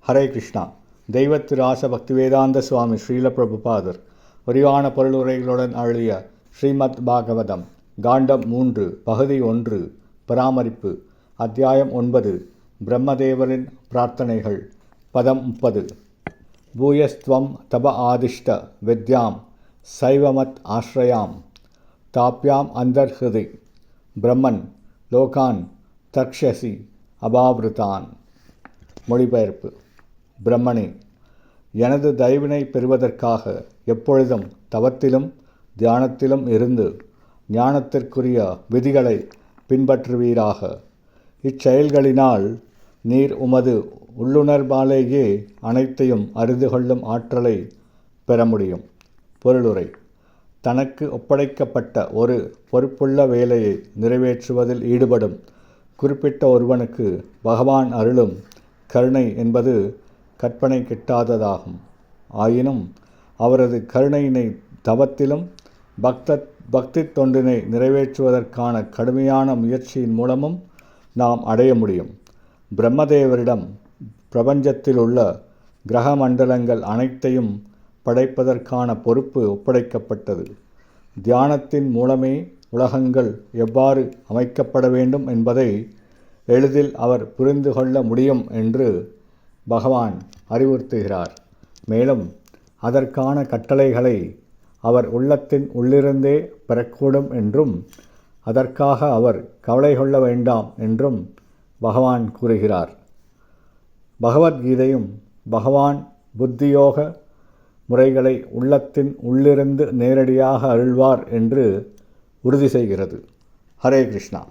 ஹரே கிருஷ்ணா. தெய்வத்திரு ராச பக்திவேதாந்த சுவாமி ஸ்ரீல பிரபுபாதர் விரிவான பொருளுரைகளுடன் அருளிய ஸ்ரீமத் பாகவதம் காண்டம் 3 பகுதி 1 பராமரிப்பு அத்தியாயம் 9 பிரம்மதேவரின் பிரார்த்தனைகள் பதம் 30. பூயஸ்துவம் தப ஆதிஷ்ட வித்யாம் சைவமத் ஆஸ்ரயாம் தாப்யாம் அந்தர்ஹிருதி பிரம்மன் லோகான் தக்ஷசி அபாவிருதான். மொழிபெயர்ப்பு. பிரம்மனே, எனது தயவினை பெறுவதற்காக எப்பொழுதும் தவத்திலும் தியானத்திலும் இருந்து ஞானத்திற்குரிய விதிகளை பின்பற்றுவீராக. இச்செயல்களினால் நீர் உமது உள்ளுணர்வாலேயே அனைத்தையும் அறிந்து கொள்ளும் ஆற்றலை பெற முடியும். பொருளுரை. தனக்கு ஒப்படைக்கப்பட்ட ஒரு பொறுப்புள்ள வேலையை நிறைவேற்றுவதில் ஈடுபடும் குறிப்பிட்ட ஒருவனுக்கு பகவான் அருளும் கருணை என்பது கற்பனை கிட்டாததாகும். ஆயினும் அவரது கருணையினை தவத்திலும் பக்தி தொண்டினை நிறைவேற்றுவதற்கான கடுமையான முயற்சியின் மூலமும் நாம் அடைய முடியும். பிரம்மதேவரிடம் பிரபஞ்சத்தில் உள்ள கிரக மண்டலங்கள் அனைத்தையும் படைப்பதற்கான பொறுப்பு ஒப்படைக்கப்பட்டது. தியானத்தின் மூலமே உலகங்கள் எவ்வாறு அமைக்கப்பட வேண்டும் என்பதை எளிதில் அவர் புரிந்து கொள்ள முடியும் என்று பகவான் அறிவுறுத்துகிறார். மேலும் அதற்கான கட்டளைகளை அவர் உள்ளத்தின் உள்ளிருந்தே பெறக்கூடும் என்றும் அதற்காக அவர் கவலை கொள்ள வேண்டாம் என்றும் பகவான் கூறுகிறார். பகவத்கீதையும் பகவான் புத்தியோக முறைகளை உள்ளத்தின் உள்ளிருந்து நேரடியாக அருள்வார் என்று உறுதி செய்கிறது. ஹரே கிருஷ்ணா.